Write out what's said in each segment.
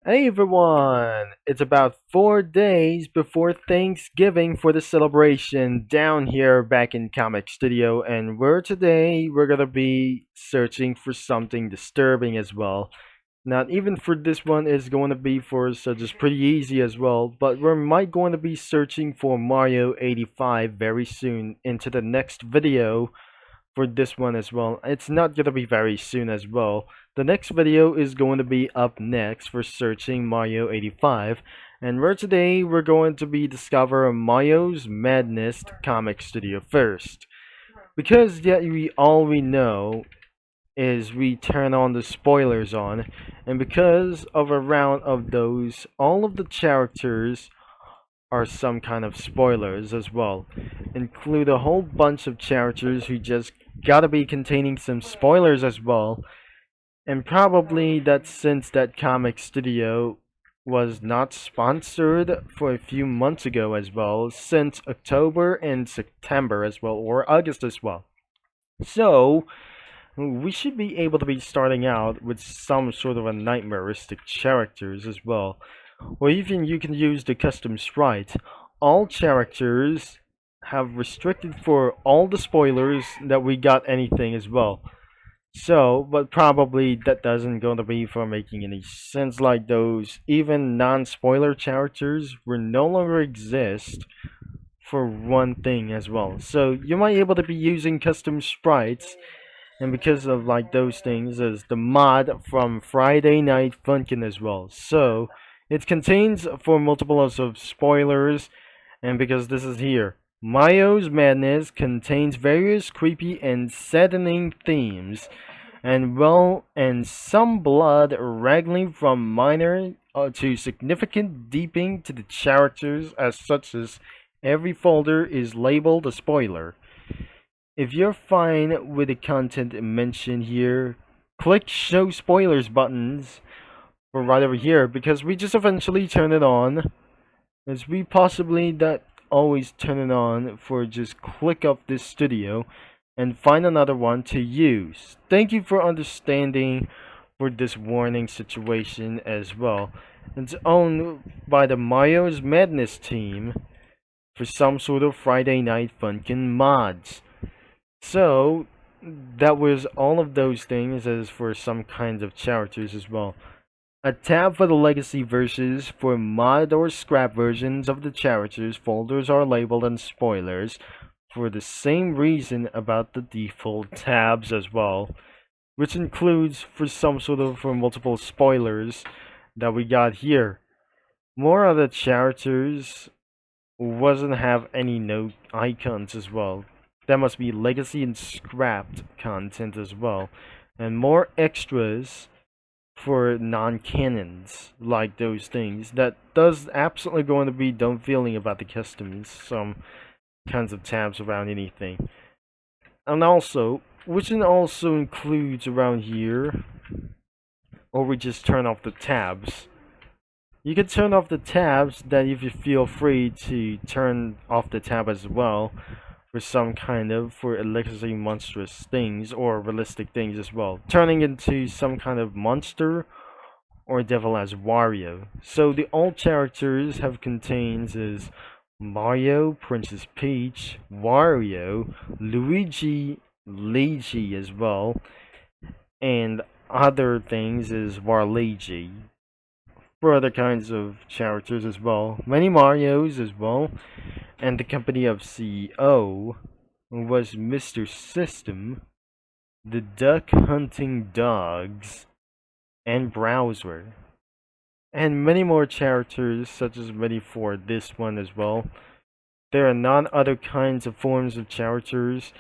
Hey everyone! It's about 4 days before Thanksgiving for the celebration down here back in Comic Studio, and we're gonna be searching for something disturbing as well. Not even for this one is going to be for such as pretty easy as well, but we might going to be searching for Mario 85 very soon into the next video for this one as well. It's not gonna be very soon as well. The next video is going to be up next for searching Mario 85, and today we're going to be discover Mario's Madness Comic Studio first. Because yet we all we know is we turn on the spoilers on, and because of a round of those, all of the characters are some kind of spoilers as well. Include a whole bunch of characters who just gotta be containing some spoilers as well. And probably that since that comic studio was not sponsored for a few months ago as well, since October and September as well, or August as well. So, we should be able to be starting out with some sort of a nightmaristic characters as well. Or even you can use the custom sprite. All characters have restricted for all the spoilers that we got anything as well. So, but probably that doesn't going to be for making any sense like those even non-spoiler characters will no longer exist for one thing as well. So you might be able to be using custom sprites, and because of like those things is the mod from Friday Night Funkin as well. So it contains for multiples of spoilers, and because this is here, Mario's Madness contains various creepy and saddening themes, and some blood wrangling from minor to significant deeping to the characters as such as every folder is labeled a spoiler. If you're fine with the content mentioned here, click show spoilers buttons for right over here because we just eventually turn it on, as we possibly that always turn it on for just click up this studio and find another one to use. Thank you for understanding for this warning situation as well. It's owned by the Mario's Madness team for some sort of Friday Night Funkin' mods. So that was all of those things as for some kinds of characters as well. A tab for the legacy versions. For mod or scrap versions of the characters, folders are labeled and spoilers for the same reason about the default tabs as well, which includes for some sort of for multiple spoilers that we got here. More of the characters wasn't have any note icons as well. That must be legacy and scrapped content as well, and more extras for non-canons like those things. That does absolutely going to be dumb feeling about the customs, some kinds of tabs around anything. And also, which also includes around here, or we just turn off the tabs. You can turn off the tabs, that if you feel free to turn off the tab as well for some kind of for electricity monstrous things or realistic things as well, turning into some kind of monster or devil as Wario. So the old characters have contains is Mario, Princess Peach, Wario, Luigi as well, and other things is Waluigi. For other kinds of characters as well, many Marios as well, and the company of CEO was Mr. System, the Duck Hunting Dogs, and Browser, and many more characters such as many for this one as well. There are none other kinds of forms of characters,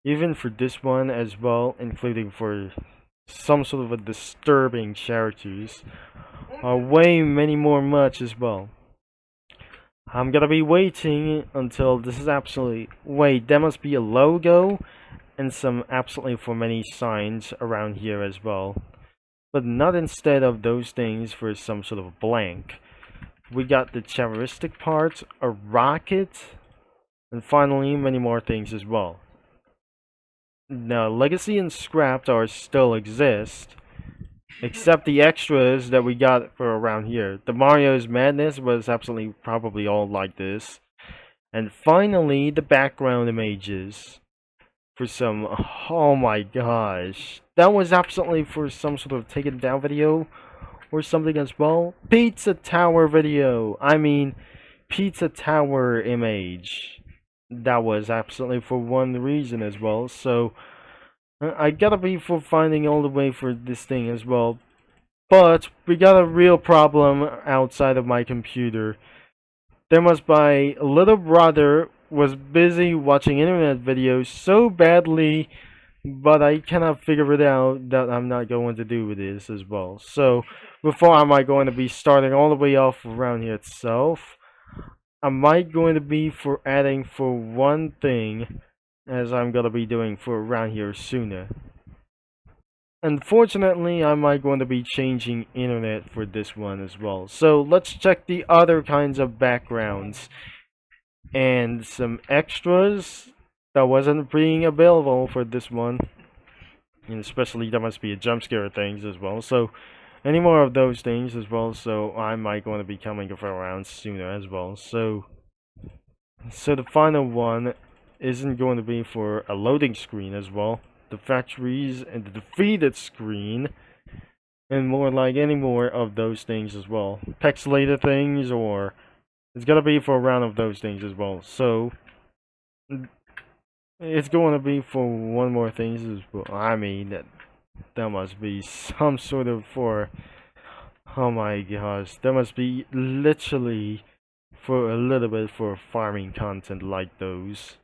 even for this one as well, including for some sort of a disturbing characters. Way many more much as well. I'm gonna be waiting until this is absolutely. Wait, there must be a logo and some absolutely for many signs around here as well. But not instead of those things for some sort of blank. We got the characteristic parts, a rocket, and finally many more things as well. Now, Legacy and Scrapped are still exist. except the extras that we got for around here. The Mario's Madness was absolutely probably all like this. And finally, the background images for some. Oh my gosh, that was absolutely for some sort of taken down video or something as well. Pizza Tower video. I mean, Pizza Tower image. That was absolutely for one reason as well. So I gotta be for finding all the way for this thing as well. But we got a real problem outside of my computer. There must my little brother was busy watching internet videos so badly, but I cannot figure it out that I'm not going to do with this as well. So before am I going to be starting all the way off around here itself, I might going to be for adding for one thing as I'm gonna be doing for around here sooner. Unfortunately, I might going to be changing internet for this one as well. So let's check the other kinds of backgrounds and some extras that wasn't being available for this one. And especially there must be a jump scare things as well. So any more of those things as well. So I might going to be coming around sooner as well. So the final one isn't going to be for a loading screen as well. The factories and the defeated screen, and more like any more of those things as well. Pixelated things, or it's gonna be for a round of those things as well. So it's going to be for one more thing as well. I mean that must be some sort of for. Oh my gosh, that must be literally for a little bit for farming content like those.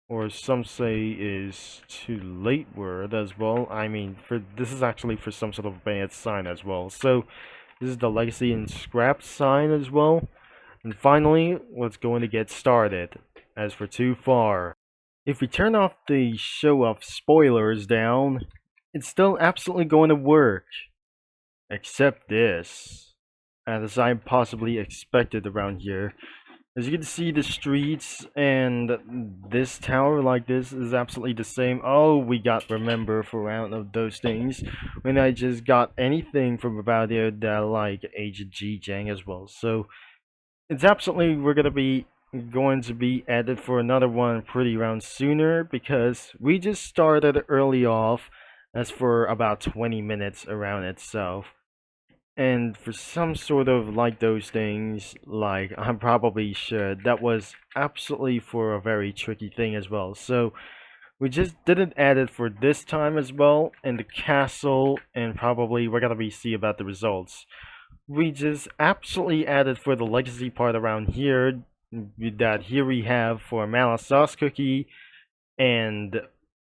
Or some say is too late word as well. I mean, for this is actually for some sort of bad sign as well. So this is the legacy and scrap sign as well. And finally, let's go in to get started. As for too far, if we turn off the show off spoilers down, it's still absolutely going to work. Except this, as I possibly expected around here. As you can see, the streets and this tower like this is absolutely the same. Oh, we got remember for round of those things when I just got anything from about there that like Agent G Jang as well. So it's absolutely we're going to be added for another one pretty round sooner because we just started early off as for about 20 minutes around itself. And for some sort of like those things, like I'm probably sure that was absolutely for a very tricky thing as well. So we just didn't add it for this time as well in the castle, and probably we're gonna be see about the results. We just absolutely added for the legacy part around here. That here we have for Mala Sauce Cookie and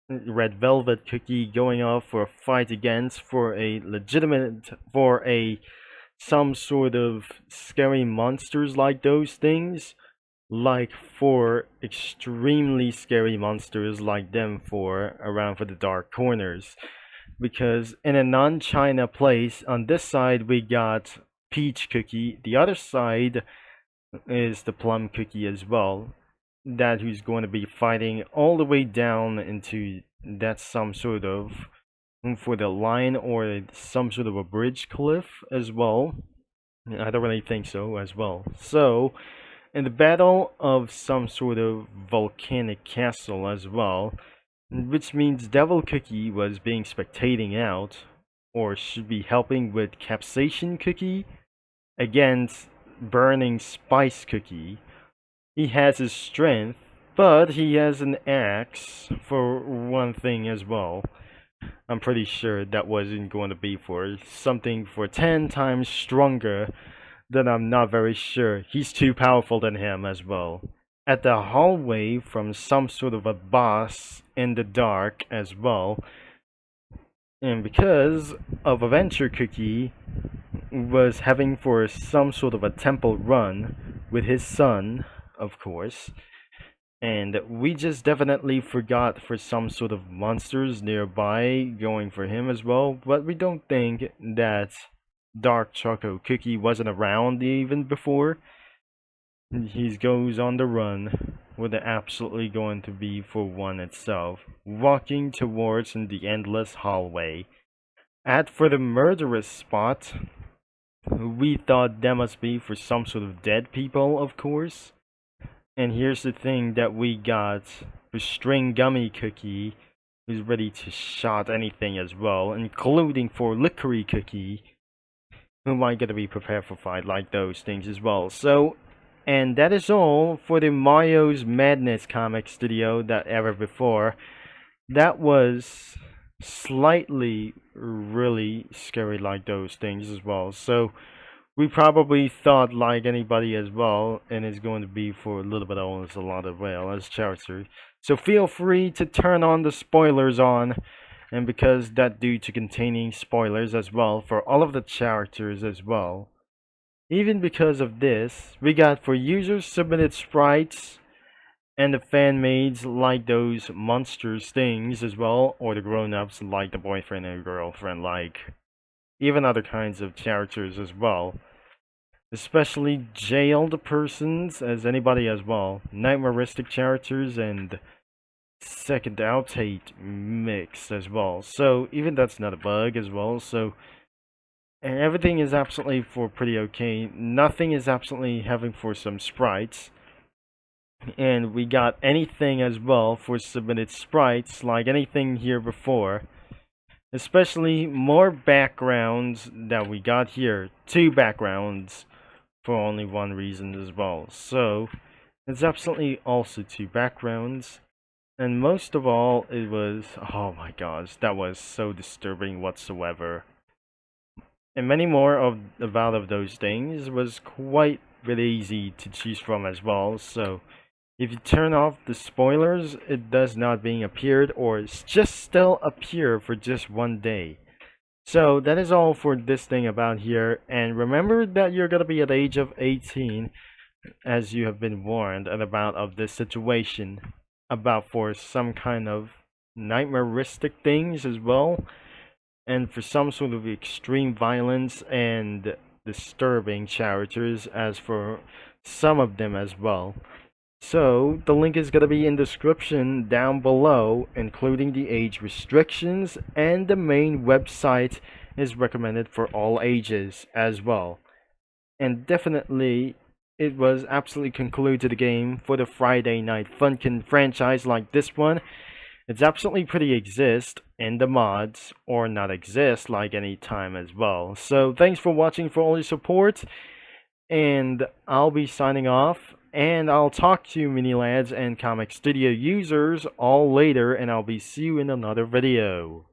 Red Velvet Cookie going off for a fight against for a legitimate for a some sort of scary monsters like those things, like for extremely scary monsters like them for around for the dark corners. Because in a non-China place, on this side we got Peach Cookie, the other side is the Plum Cookie as well. That who's going to be fighting all the way down into that some sort of for the line or some sort of a bridge cliff as well. I don't really think so as well. So in the battle of some sort of volcanic castle as well, which means Devil Cookie was being spectating out, or should be helping with Capsation Cookie against Burning Spice Cookie. He has his strength, but he has an axe for one thing as well. I'm pretty sure that wasn't going to be for something for 10 times stronger, then I'm not very sure. He's too powerful than him as well. At the hallway from some sort of a boss in the dark as well, and because of Adventure Cookie was having for some sort of a temple run with his son, of course, and we just definitely forgot for some sort of monsters nearby going for him as well, but we don't think that Dark Choco Cookie wasn't around even before. He goes on the run with the absolutely going to be for one itself, walking towards in the endless hallway. At for the murderous spot, we thought that must be for some sort of dead people, of course. And here's the thing that we got for string gummy cookie, who's ready to shot anything as well, including for licorice cookie, who might gonna be prepared for fight like those things as well. So, and that is all for the Mario's Madness comic studio that ever before. That was slightly really scary like those things as well. So we probably thought like anybody as well, and it's going to be for a little bit almost a lot of well as characters. So feel free to turn on the spoilers on, and because that due to containing spoilers as well for all of the characters as well. Even because of this, we got for users submitted sprites and the fan maids like those monsters things as well, or the grown-ups like the boyfriend and girlfriend, like even other kinds of characters as well. Especially jailed persons as anybody as well. Nightmaristic characters and second outate mix as well. So even that's not a bug as well. So and everything is absolutely for pretty okay. Nothing is absolutely having for some sprites. And we got anything as well for submitted sprites, like anything here before. Especially more backgrounds that we got here. 2 backgrounds for only one reason as well. So it's absolutely also 2 backgrounds. And most of all, it was, oh my gosh, that was so disturbing whatsoever. And many more of about of those things was quite really easy to choose from as well. So if you turn off the spoilers, it does not being appeared, or it's just still appear for just 1 day. So that is all for this thing about here. And remember that you're gonna be at the age of 18, as you have been warned about of this situation, about for some kind of nightmaristic things as well, and for some sort of extreme violence and disturbing characters as for some of them as well. So the link is going to be in the description down below, including the age restrictions, and the main website is recommended for all ages as well. And definitely it was absolutely concluded to the game for the Friday Night Funkin franchise like this one. It's absolutely pretty exist in the mods, or not exist like any time as well. So thanks for watching, for all your support, and I'll be signing off. And I'll talk to you mini lads and comic studio users all later, and I'll be see you in another video.